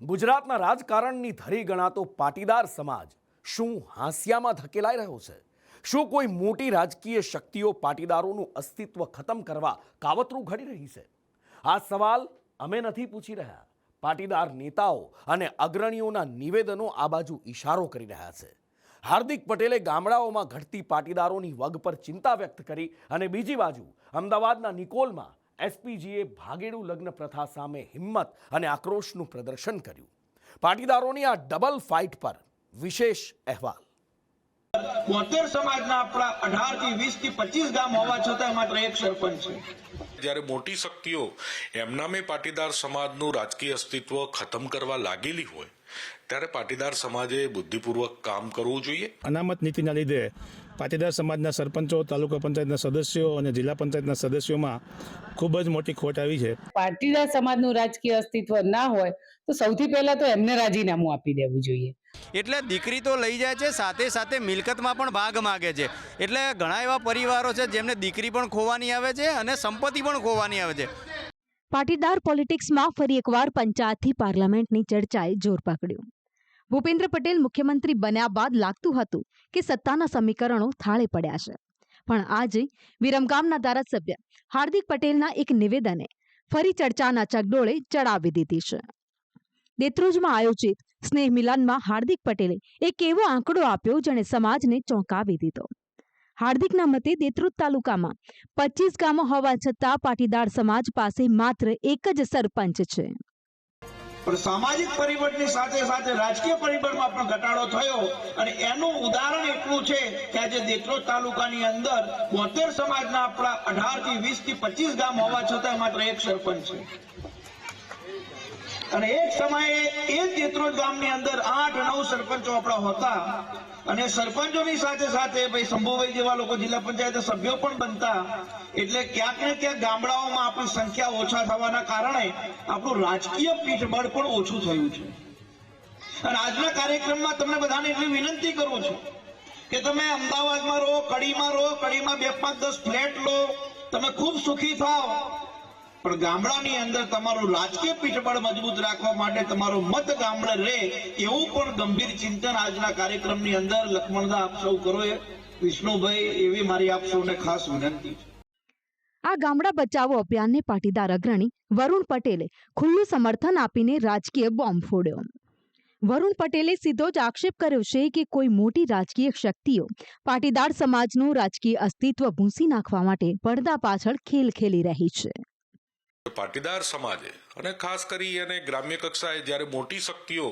ગુજરાતના રાજકારણની ધરી ગણાતો પાટીદાર સમાજ શું હાંસિયામાં ધકેલાઈ રહ્યો છે? શું કોઈ મોટી રાજકીય શક્તિઓ પાટીદારોનું અસ્તિત્વ ખતમ કરવા કાવતરું ઘડી રહી છે? આ સવાલ અમે નથી પૂછી રહ્યા. પાટીદાર નેતાઓ અને અગ્રણીઓના નિવેદનો આ બાજુ ઇશારો કરી રહ્યા છે. હાર્દિક પટેલે ગામડાઓમાં ઘટતી પાટીદારોની વગ પર ચિંતા વ્યક્ત કરી અને બીજી બાજુ અમદાવાદના નિકોલમાં એસપીજીએ ભાગેડુ લગ્ન પ્રથા સામે હિંમત અને આક્રોશનું પ્રદર્શન કર્યું. પાટીદારોની આ ડબલ ફાઇટ પર વિશેષ અહેવાલ. 72 સમાજના આપણા 18 થી 20 થી 25 ગામ હોવા છતાં માત્ર એક સરપંચ છે. જ્યારે મોટી શક્તિઓ એમનામે પાટીદાર સમાજનું રાજકીય અસ્તિત્વ ખતમ કરવા લાગેલી હોય ત્યારે પાટીદાર સમાજે બુદ્ધિપૂર્વક કામ કરવું જોઈએ. અનામત નીતિના લીધે પાટીદાર સમાજના સરપંચો, તાલુકા પંચાયતના સદસ્યો અને જિલ્લા પંચાયતના સદસ્યોમાં ખૂબ જ મોટી ખોટ આવી છે. પાટીદાર સમાજનું રાજકીય અસ્તિત્વ ના હોય તો સૌથી પહેલા તો એમને રાજીનામું આપી દેવું જોઈએ. એટલે દીકરી તો લઈ જાય છે, સાથે સાથે મિલકતમાં પણ ભાગ માગે છે. એટલે ઘણા એવા પરિવારો છે જેમને દીકરી પણ ખોવાની આવે છે અને સંપત્તિ પણ ખોવાની આવે છે. પાટીદાર પોલિટિક્સમાં ફરી એકવાર પંચાયતથી પાર્લામેન્ટની ચર્ચાએ જોર પકડ્યું. ભૂપેન્દ્ર પટેલ મુખ્યમંત્રી બન્યા બાદ લાગતું હતું કે સત્તાના સમીકરણો થાળે પડ્યા છે. પણ આજે વિરમગામના ધારાસભ્ય હાર્દિક પટેલના એક નિવેદને ફરી ચર્ચાના ચકડોળે ચડાવી દીધી છે. દેત્રોજમાં આયોજિત સ્નેહ મિલનમાં હાર્દિક પટેલે એક એવો આંકડો આપ્યો જેણે સમાજને ચોંકાવી દીધો. હાર્દિકના મતે દેત્રોજ તાલુકામાં 25 ગામો હોવા છતાં પાટીદાર સમાજ પાસે માત્ર એક જ સરપંચ છે. પણ સામાજિક પરિબળની સાથે સાથે રાજકીય પરિબળમાં પણ ઘટાડો થયો અને એનું ઉદાહરણ એટલું છે કે આજે દેત્રોજ તાલુકાની અંદર 72 સમાજના આપણા 18 થી 20 થી 25 ગામ હોવા છતાં માત્ર એક સરપંચ છે. અને એક સમયે એ દેત્રોજ ગામની અંદર 8-9 સરપંચો આપણા હતા અને સરપંચોની સાથે સાથે ભાઈ શંભુભાઈ જેવા લોકો જિલ્લા પંચાયત સભ્યો પણ બનતા. એટલે ક્યાંક ને ક્યાંક ગામડાઓમાં આપણી સંખ્યા ઓછા થવાના કારણે આપણું રાજકીય પીઠબળ પણ ઓછું થયું છે. અને આજના કાર્યક્રમમાં તમને બધાને એટલી વિનંતી કરું છું કે તમે અમદાવાદમાં રહો, કડીમાં 2, 5, 10 ફ્લેટ લો, તમે ખૂબ સુખી થાઓ. પણ ગામડાની અંદર તમારું રાજકીય પીઠબળ મજબૂત રાખવા માટે તમારો મત ગામડે રહે એવું પણ ગંભીર ચિંતન આજના કાર્યક્રમની અંદર લખમણદા આપ સૌ કરો. વિષ્ણુભાઈ, એવી મારી આપ સૌને ખાસ વિનંતી છે. આ ગામડા બચાવો અભિયાનને પાટીદાર અગ્રણી વરુણ પટેલે ખુલ્લું સમર્થન આપીને રાજકીય બોમ્બ ફોડ્યો. વરુણ પટેલે સીધો જ આક્ષેપ કર્યો છે કે કોઈ મોટી રાજકીય શક્તિઓ પાટીદાર સમાજનું રાજકીય અસ્તિત્વ ભૂંસી નાખવા માટે પડદા પાછળ ખેલ ખેલી રહી છે. પાટીદાર સમાજે અને ખાસ કરી અને ગ્રામ્ય કક્ષાએ જ્યારે મોટી શક્તિઓ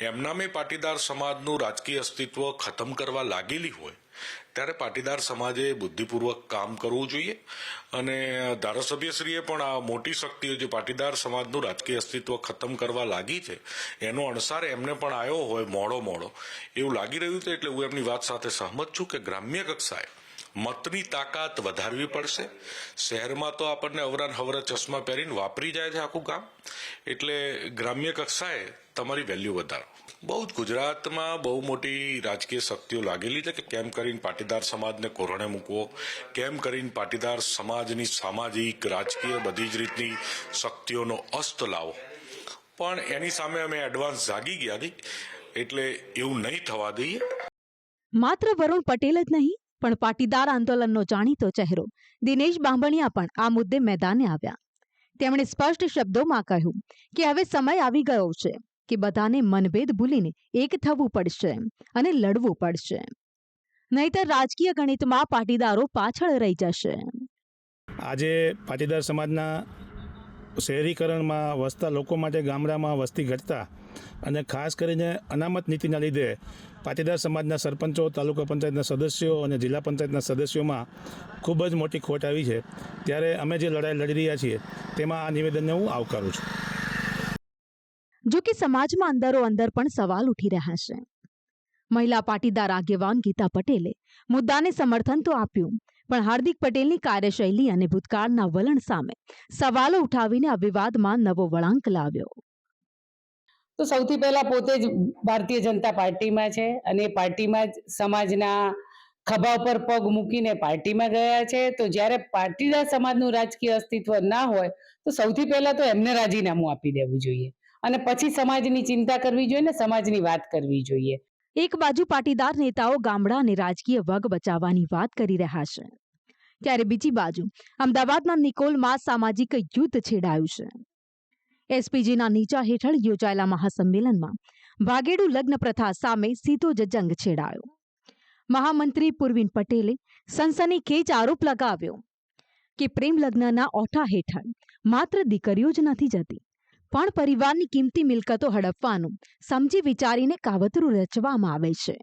એમનામે પાટીદાર સમાજનું રાજકીય અસ્તિત્વ ખતમ કરવા લાગેલી હોય ત્યારે પાટીદાર સમાજે બુદ્ધિપૂર્વક કામ કરવું જોઈએ. અને ધારાસભ્યશ્રીએ પણ આ મોટી શક્તિઓ જે પાટીદાર સમાજનું રાજકીય અસ્તિત્વ ખતમ કરવા લાગી છે એનો અણસાર એમને પણ આવ્યો હોય મોડો એવું લાગી રહ્યું છે. એટલે હું એમની વાત સાથે સહમત છું કે ગ્રામ્ય કક્ષાએ મતની તાકાત વધારવી પડશે. શહેરમાં તો આપણને અવરાનહવરા ચશ્મા પહેરીને વાપરી જાય છે આખું ગામ. એટલે ગ્રામ્ય કક્ષાએ તમારી વેલ્યુ વધારો. બહુ જ ગુજરાતમાં બહુ મોટી રાજકીય શક્તિઓ લાગેલી છે કે કેમ કરીને પાટીદાર સમાજને કોરણે મૂકવો, કેમ કરીને પાટીદાર સમાજની સામાજિક, રાજકીય બધી જ રીતની શક્તિઓનો અસ્ત લાવો. પણ એની સામે અમે એડવાન્સ જાગી ગયા હતી. એટલે એવું નહીં થવા દઈએ. માત્ર વરુણ પટેલ જ નહીં પણ પાટીદાર આંદોલનનો જાણીતો ચહેરો દિનેશ બાંભણિયા પણ આ મુદ્દે મેદાને આવ્યા. તેમણે સ્પષ્ટ શબ્દોમાં કહ્યું કે હવે સમય આવી ગયો છે કે બધાને મનભેદ ભૂલીને એક થવું પડશે અને લડવું પડશે. નહીતર રાજકીય ગણિતમાં પાટીદારો પાછળ રહી જશે. આજે પાટીદાર સમાજના શહેરીકરણમાં વસતા લોકો માટે ગામડામાં વસ્તી ઘટતા અને ખાસ કરીને અનામત નીતિના લીધે પાટીદાર સમાજના સરપંચો, તાલુકા પંચાયતના સદસ્યો અને જિલ્લા પંચાયતના સદસ્યોમાં ખૂબ જ મોટી ખોટ આવી છે. ત્યારે અમે જે લડાઈ લડી રહ્યા છીએ તેમાં આ નિવેદનને હું આવકારું છું. જો કે સમાજમાં અંદરો અંદર પણ સવાલ ઉઠી રહ્યા છે. મહિલા પાટીદાર આગેવાન ગીતા પટેલે મુદ્દાને સમર્થન તો આપ્યું પણ હાર્દિક પટેલની કાર્યશૈલી અને ભૂતકાળના વલણ સામે સવાલો ઉઠાવીને આ વિવાદમાં નવો વળાંક લાવ્યો. તો સૌથી પહેલા પોતે જ ભારતીય જનતા પાર્ટીમાં છે અને પાર્ટીમાં જ સમાજના ખભા પર પગ મૂકીને પાર્ટીમાં ગયા છે. તો જ્યારે પાટીદાર સમાજનું રાજકીય અસ્તિત્વ ના હોય તો સૌથી પહેલા તો એમને રાજીનામું આપી દેવું જોઈએ અને પછી સમાજની ચિંતા કરવી જોઈએ ને સમાજની વાત કરવી જોઈએ. એક બાજુ પાટીદાર નેતાઓ ગામડા અને રાજકીય વગ બચાવવાની વાત કરી રહ્યા છે, ત્યારે બીજી બાજુ અમદાવાદના નિકોલમાં સામાજિક યુદ્ધ છેડાયું છે. એસપીજીના નીચા હેઠળ યોજાયેલા મહાસંમેલનમાં ભાગેડુ લગ્ન પ્રથા સામે સીધો જ જંગ છેડાયો. મહામંત્રી પૂર્વિન પટેલે સનસનીખેજ આરોપ લગાવ્યો કે પ્રેમ લગ્નના ઓઠા હેઠળ માત્ર દીકરીઓ જ નથી જતી, પણ પરિવારની કિંમતી મિલકતો હડપવાનું સમજી વિચારીને કાવતરું રચવામાં આવે છે.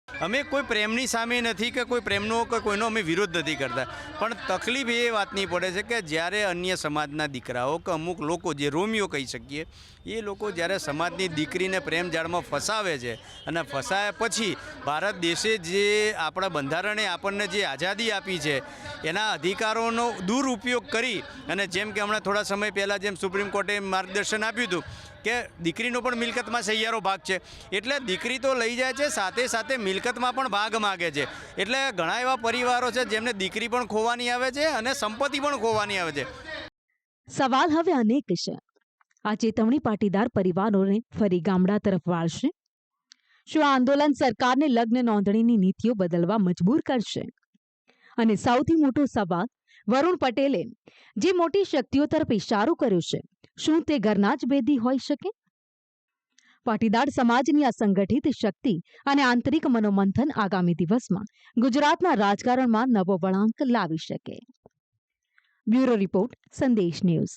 અમે કોઈ પ્રેમની સામે નથી કે કોઈ પ્રેમનો કે કોઈનો અમે વિરોધ નથી કરતા, પણ તકલીફ એ વાતની પડે છે કે જ્યારે અન્ય સમાજના દીકરાઓ કે અમુક લોકો જે રોમિયો કહી શકીએ એ લોકો જ્યારે સમાજની દીકરીને પ્રેમ જાળમાં ફસાવે છે અને ફસાયા પછી ભારત દેશે જે આપણા બંધારણે આપણને જે આઝાદી આપી છે એના અધિકારોનો દુરુપયોગ કરી અને જેમ કે હમણાં થોડા સમય પહેલાં જેમ સુપ્રીમ કોર્ટે માર્ગદર્શન આપ્યું હતું કે દીકરીનો પણ મિલકતમાં સહિયારો ભાગ છે, એટલે દીકરી તો લઈ જાય છે, સાથે સાથે મિલકતમાં પણ ભાગ માગે છે. એટલે ઘણા એવા પરિવારો છે જેમને દીકરી પણ ખોવાની આવે છે અને સંપત્તિ પણ ખોવાની આવે છે. સવાલ હવે અનેક છે. આ ચેતવણી પાટીદાર પરિવારોને ફરી ગામડા તરફ વાળશે? શું આ આંદોલન સરકારને લગ્ન નોંધણીની નીતિઓ બદલવા મજબૂર કરશે? અને સૌથી મોટો સવાલ, વરુણ પટેલે જે મોટી શક્તિઓ તરફ ઇશારો કર્યો છે, શું તે ઘરના જ ભેદી હોઈ શકે? પાટીદાર સમાજની આ સંગઠિત શક્તિ અને આંતરિક મનોમંથન આગામી દિવસમાં ગુજરાતના રાજકારણમાં નવો વળાંક લાવી શકે. બ્યુરો રિપોર્ટ, સંદેશ ન્યૂઝ.